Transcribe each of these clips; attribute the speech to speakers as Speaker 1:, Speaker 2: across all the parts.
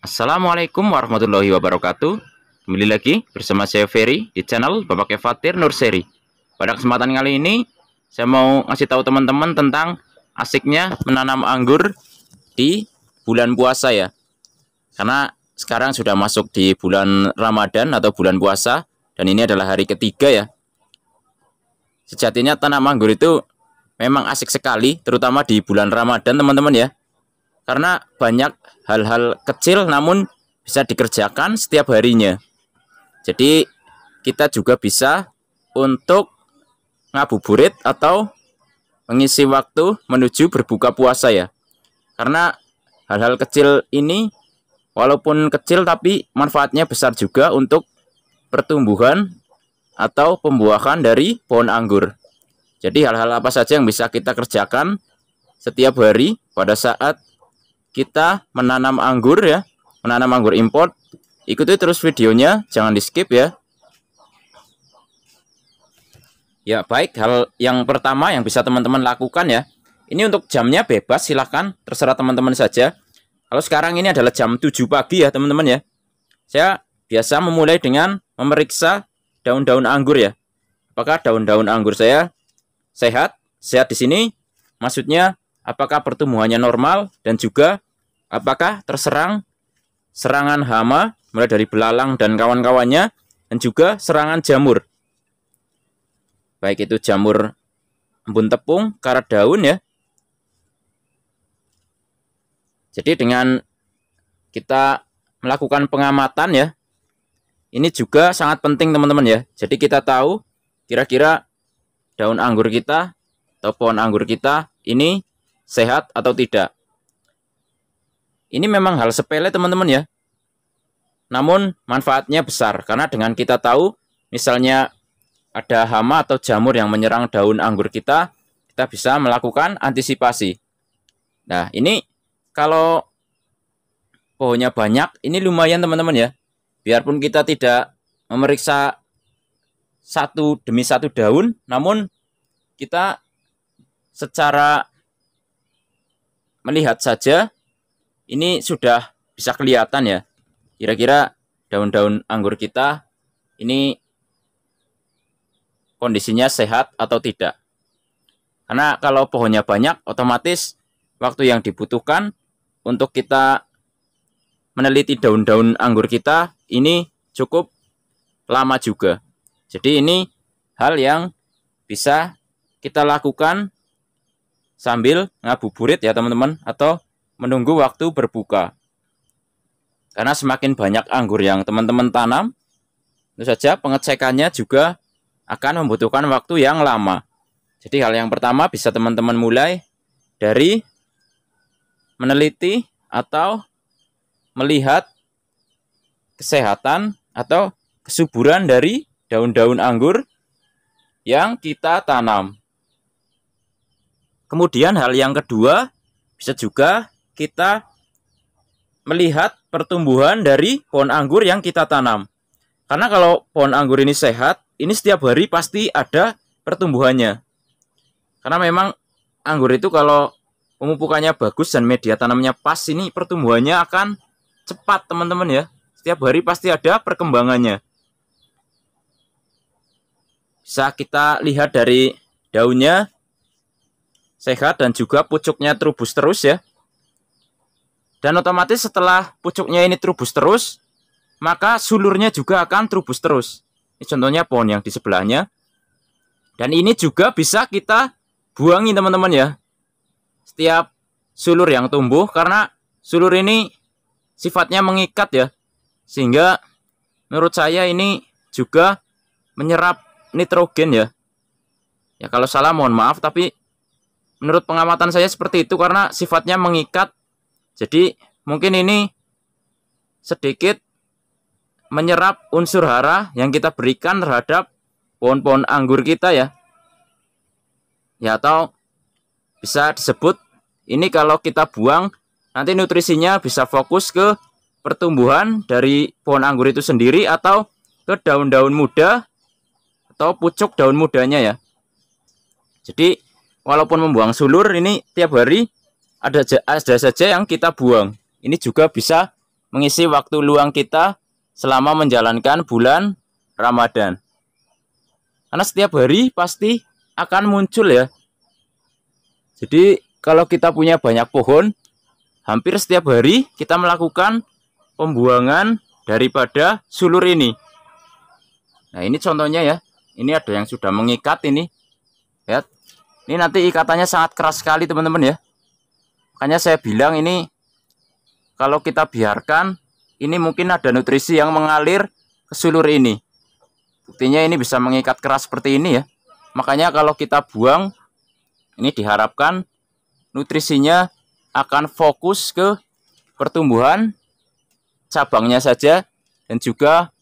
Speaker 1: Assalamualaikum warahmatullahi wabarakatuh. Kembali lagi bersama saya Ferry di channel Bapak Fatir Nurseri. Pada kesempatan kali ini saya mau ngasih tahu teman-teman tentang asiknya menanam anggur di bulan puasa ya. Karena sekarang sudah masuk di bulan Ramadan atau bulan puasa, dan ini adalah hari ketiga ya. Sejatinya tanam anggur itu memang asik sekali, terutama di bulan Ramadan teman-teman ya. Karena banyak hal-hal kecil namun bisa dikerjakan setiap harinya. Jadi kita juga bisa untuk ngabuburit atau mengisi waktu menuju berbuka puasa ya. Karena hal-hal kecil ini walaupun kecil tapi manfaatnya besar juga untuk pertumbuhan atau pembuahan dari pohon anggur. Jadi hal-hal apa saja yang bisa kita kerjakan setiap hari pada saat kita menanam anggur ya, menanam anggur import. Ikuti terus videonya, jangan di skip ya. Ya baik, hal yang pertama yang bisa teman-teman lakukan ya, ini untuk jamnya bebas, silahkan terserah teman-teman saja. Kalau sekarang ini adalah jam 7 pagi ya teman-teman ya. Saya biasa memulai dengan memeriksa daun-daun anggur ya. Apakah daun-daun anggur saya sehat? Sehat di sini maksudnya apakah pertumbuhannya normal dan juga apakah terserang serangan hama mulai dari belalang dan kawan-kawannya, dan juga serangan jamur. Baik itu jamur embun tepung, karat daun ya. Jadi dengan kita melakukan pengamatan ya, ini juga sangat penting teman-teman ya. Jadi kita tahu kira-kira daun anggur kita atau pohon anggur kita ini sehat atau tidak. Ini memang hal sepele teman-teman ya. Namun manfaatnya besar karena dengan kita tahu misalnya ada hama atau jamur yang menyerang daun anggur kita bisa melakukan antisipasi. Nah, ini kalau pohonnya banyak, ini lumayan teman-teman ya. Biarpun kita tidak memeriksa satu demi satu daun, namun kita secara melihat saja ini sudah bisa kelihatan ya, kira-kira daun-daun anggur kita ini kondisinya sehat atau tidak. Karena kalau pohonnya banyak, otomatis waktu yang dibutuhkan untuk kita meneliti daun-daun anggur kita ini cukup lama juga. Jadi ini hal yang bisa kita lakukan sambil ngabuburit ya teman-teman, atau menunggu waktu berbuka. Karena semakin banyak anggur yang teman-teman tanam, tentu saja pengecekannya juga akan membutuhkan waktu yang lama. Jadi hal yang pertama bisa teman-teman mulai dari meneliti atau melihat kesehatan atau kesuburan dari daun-daun anggur yang kita tanam. Kemudian hal yang kedua bisa juga kita melihat pertumbuhan dari pohon anggur yang kita tanam. Karena kalau pohon anggur ini sehat, ini setiap hari pasti ada pertumbuhannya. Karena memang anggur itu kalau pemupukannya bagus dan media tanamnya pas, ini pertumbuhannya akan cepat teman-teman ya. Setiap hari pasti ada perkembangannya. Bisa kita lihat dari daunnya sehat dan juga pucuknya trubus terus ya. Dan otomatis setelah pucuknya ini trubus terus, maka sulurnya juga akan trubus terus. Ini contohnya pohon yang di sebelahnya. Dan ini juga bisa kita buangi teman-teman ya. Setiap sulur yang tumbuh, karena sulur ini sifatnya mengikat ya. Sehingga menurut saya ini juga menyerap nitrogen ya. Ya kalau salah mohon maaf, tapi menurut pengamatan saya seperti itu karena sifatnya mengikat. Jadi mungkin ini sedikit menyerap unsur hara yang kita berikan terhadap pohon-pohon anggur kita ya. Ya atau bisa disebut ini kalau kita buang nanti nutrisinya bisa fokus ke pertumbuhan dari pohon anggur itu sendiri atau ke daun-daun muda atau pucuk daun mudanya ya. Jadi walaupun membuang sulur ini tiap hari ada saja yang kita buang. Ini juga bisa mengisi waktu luang kita selama menjalankan bulan Ramadan. Karena setiap hari pasti akan muncul ya. Jadi kalau kita punya banyak pohon, hampir setiap hari kita melakukan pembuangan daripada sulur ini. Nah ini contohnya ya. Ini ada yang sudah mengikat ini. Lihat. Ini nanti ikatannya sangat keras sekali teman-teman ya. Makanya saya bilang ini kalau kita biarkan, ini mungkin ada nutrisi yang mengalir ke sulur ini. Buktinya ini bisa mengikat keras seperti ini ya. Makanya kalau kita buang, ini diharapkan nutrisinya akan fokus ke pertumbuhan cabangnya saja dan juga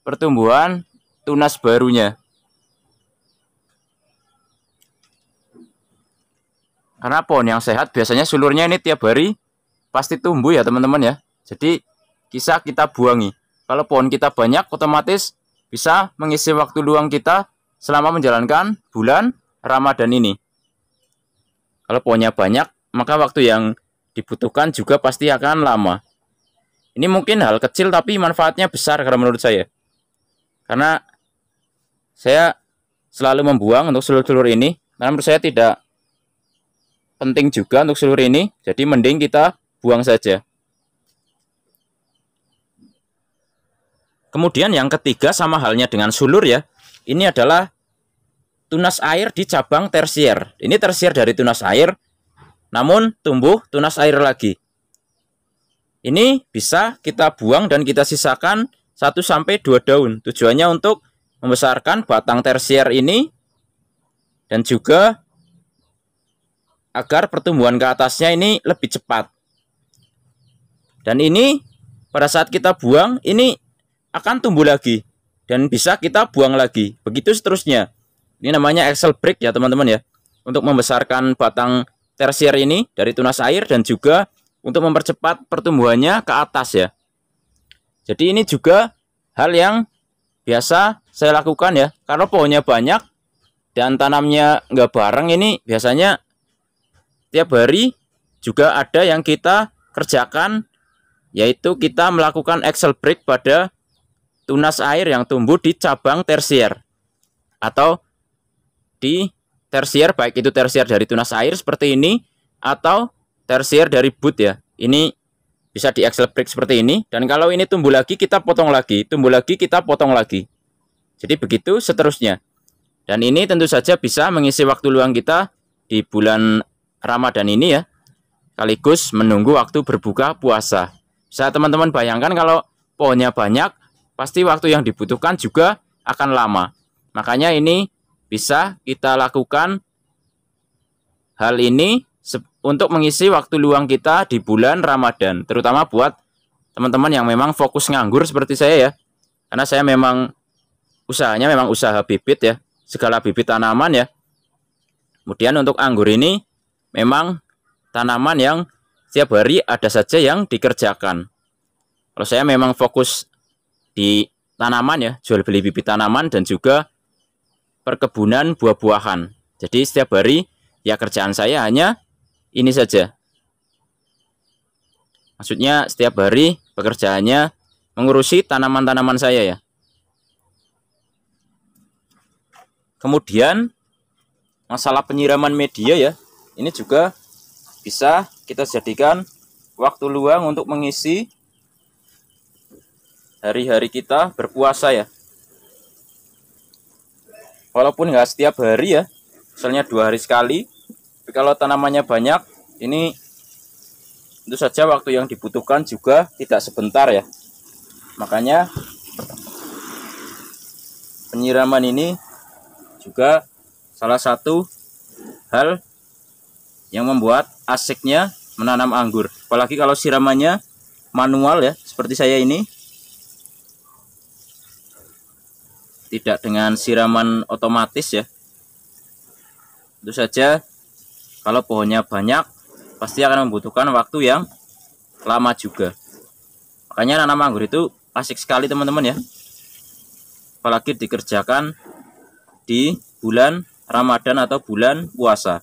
Speaker 1: pertumbuhan tunas barunya. Karena pohon yang sehat biasanya sulurnya ini tiap hari pasti tumbuh ya teman-teman ya. Jadi bisa kita buangi. Kalau pohon kita banyak otomatis bisa mengisi waktu luang kita selama menjalankan bulan Ramadan ini. Kalau pohonnya banyak maka waktu yang dibutuhkan juga pasti akan lama. Ini mungkin hal kecil tapi manfaatnya besar karena menurut saya. Karena saya selalu membuang untuk sulur-sulur ini. Karena menurut saya tidak penting juga untuk sulur ini, jadi mending kita buang saja. Kemudian yang ketiga sama halnya dengan sulur ya, ini adalah tunas air di cabang tersier. Ini tersier dari tunas air, namun tumbuh tunas air lagi. Ini bisa kita buang dan kita sisakan 1-2 daun. Tujuannya untuk membesarkan batang tersier ini dan juga agar pertumbuhan ke atasnya ini lebih cepat. Dan ini pada saat kita buang ini akan tumbuh lagi dan bisa kita buang lagi. Begitu seterusnya. Ini namanya axle break ya teman-teman ya. Untuk membesarkan batang tersier ini dari tunas air dan juga untuk mempercepat pertumbuhannya ke atas ya. Jadi ini juga hal yang biasa saya lakukan ya. Karena pohonnya banyak dan tanamnya nggak bareng, ini biasanya tiap hari juga ada yang kita kerjakan, yaitu kita melakukan axle break pada tunas air yang tumbuh di cabang tersier atau di tersier, baik itu tersier dari tunas air seperti ini atau tersier dari bud ya. Ini bisa di axle break seperti ini, dan kalau ini tumbuh lagi kita potong lagi, tumbuh lagi kita potong lagi. Jadi begitu seterusnya. Dan ini tentu saja bisa mengisi waktu luang kita di bulan Ramadan ini ya, sekaligus menunggu waktu berbuka puasa. Bisa teman-teman bayangkan kalau pohonnya banyak, pasti waktu yang dibutuhkan juga akan lama. Makanya ini bisa kita lakukan hal ini untuk mengisi waktu luang kita di bulan Ramadan, terutama buat teman-teman yang memang fokus nganggur seperti saya ya. Karena saya memang usahanya memang usaha bibit ya, segala bibit tanaman ya. Kemudian untuk anggur ini memang tanaman yang setiap hari ada saja yang dikerjakan. Kalau saya memang fokus di tanaman ya, jual beli bibit tanaman dan juga perkebunan buah-buahan. Jadi setiap hari ya kerjaan saya hanya ini saja. Maksudnya setiap hari pekerjaannya mengurusi tanaman-tanaman saya ya. Kemudian masalah penyiraman media ya, ini juga bisa kita jadikan waktu luang untuk mengisi hari-hari kita berpuasa ya. Walaupun nggak setiap hari ya, misalnya 2 hari sekali. Tapi kalau tanamannya banyak, ini tentu saja waktu yang dibutuhkan juga tidak sebentar ya. Makanya penyiraman ini juga salah satu hal yang membuat asiknya menanam anggur. Apalagi kalau siramannya manual ya, seperti saya ini. Tidak dengan siraman otomatis ya. Tentu saja kalau pohonnya banyak pasti akan membutuhkan waktu yang lama juga. Makanya nanam anggur itu asik sekali teman-teman ya. Apalagi dikerjakan di bulan Ramadan atau bulan puasa.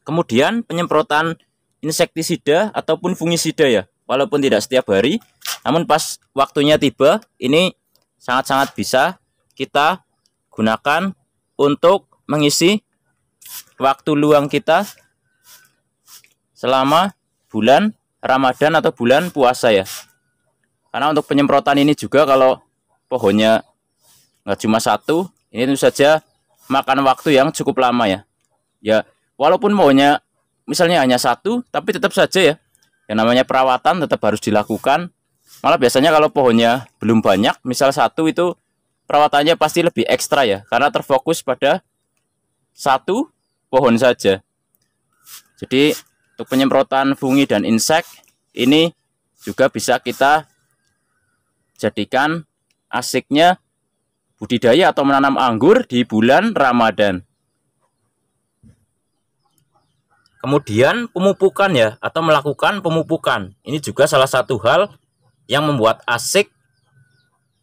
Speaker 1: Kemudian penyemprotan insektisida ataupun fungisida ya, walaupun tidak setiap hari, namun pas waktunya tiba, ini sangat-sangat bisa kita gunakan untuk mengisi waktu luang kita selama bulan Ramadan atau bulan puasa ya. Karena untuk penyemprotan ini juga kalau pohonnya nggak cuma satu, ini tentu saja makan waktu yang cukup lama ya. Ya, walaupun pohonnya misalnya hanya satu, tapi tetap saja ya, yang namanya perawatan tetap harus dilakukan. Malah biasanya kalau pohonnya belum banyak, misal satu, itu perawatannya pasti lebih ekstra ya, karena terfokus pada satu pohon saja. Jadi untuk penyemprotan fungi dan insek ini juga bisa kita jadikan asiknya budidaya atau menanam anggur di bulan Ramadan. Kemudian pemupukan ya, atau melakukan pemupukan. Ini juga salah satu hal yang membuat asik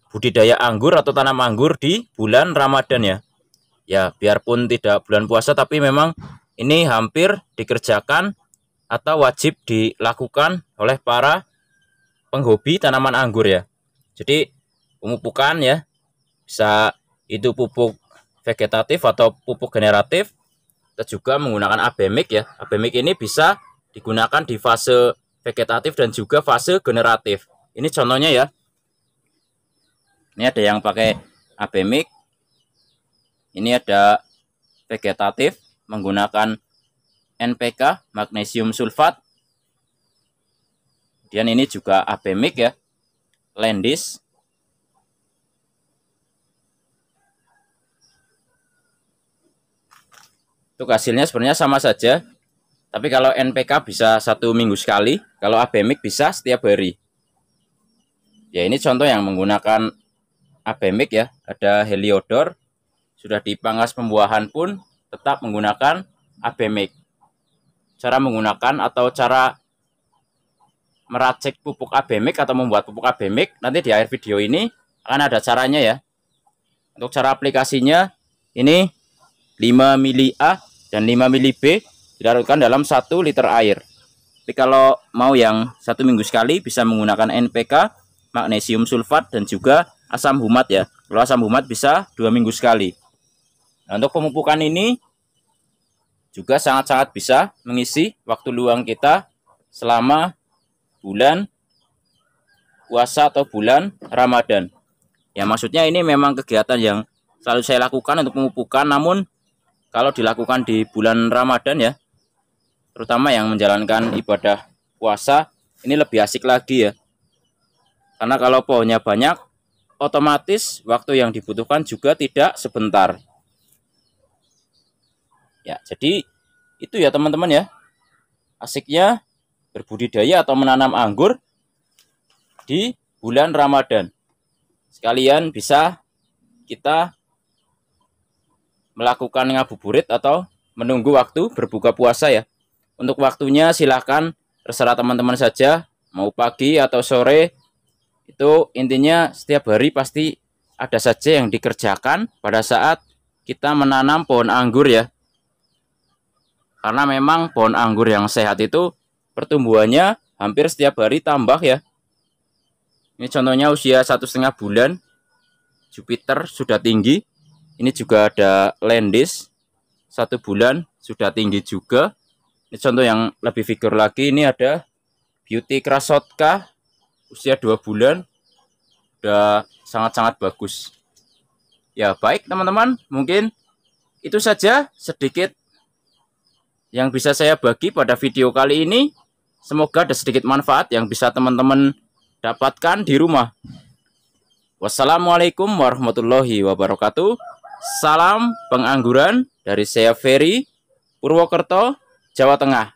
Speaker 1: budidaya anggur atau tanam anggur di bulan Ramadan ya. Ya, biarpun tidak bulan puasa, tapi memang ini hampir dikerjakan atau wajib dilakukan oleh para penghobi tanaman anggur ya. Jadi pemupukan ya, bisa itu pupuk vegetatif atau pupuk generatif. Kita juga menggunakan abemik ya. Abemik ini bisa digunakan di fase vegetatif dan juga fase generatif. Ini contohnya ya. Ini ada yang pakai abemik. Ini ada vegetatif menggunakan NPK, magnesium sulfat. Kemudian ini juga abemik ya, Landis. Untuk hasilnya sebenarnya sama saja, tapi kalau NPK bisa 1 minggu sekali, kalau abemik bisa setiap hari. Ya, ini contoh yang menggunakan abemik ya. Ada heliodor, sudah dipangkas pembuahan pun tetap menggunakan abemik. Cara menggunakan atau cara meracik pupuk abemik atau membuat pupuk abemik nanti di akhir video ini akan ada caranya ya. Untuk cara aplikasinya, ini 5 mili A dan 5 mili B dilarutkan dalam 1 liter air. Tapi kalau mau yang 1 minggu sekali bisa menggunakan NPK, magnesium sulfat dan juga asam humat ya. Kalau asam humat bisa 2 minggu sekali. Nah, untuk pemupukan ini juga sangat-sangat bisa mengisi waktu luang kita selama bulan puasa atau bulan Ramadan. Ya, maksudnya ini memang kegiatan yang selalu saya lakukan untuk pemupukan, namun kalau dilakukan di bulan Ramadan ya, terutama yang menjalankan ibadah puasa, ini lebih asik lagi ya. Karena kalau pohonnya banyak, otomatis waktu yang dibutuhkan juga tidak sebentar. Ya, jadi itu ya teman-teman ya. Asiknya berbudidaya atau menanam anggur di bulan Ramadan. Sekalian bisa kita melakukan ngabuburit atau menunggu waktu berbuka puasa ya. Untuk waktunya silahkan terserah teman-teman saja, mau pagi atau sore. Itu intinya setiap hari pasti ada saja yang dikerjakan pada saat kita menanam pohon anggur ya. Karena memang pohon anggur yang sehat itu pertumbuhannya hampir setiap hari tambah ya. Ini contohnya usia 1,5 bulan, Jupiter sudah tinggi. Ini juga ada Landis 1 bulan sudah tinggi juga. Ini contoh yang lebih figur lagi. Ini ada Beauty Krasotka usia 2 bulan, udah sangat-sangat bagus. Ya baik teman-teman, mungkin itu saja sedikit yang bisa saya bagi pada video kali ini. Semoga ada sedikit manfaat yang bisa teman-teman dapatkan di rumah. Wassalamualaikum warahmatullahi wabarakatuh. Salam pengangguran dari saya Ferry, Purwokerto, Jawa Tengah.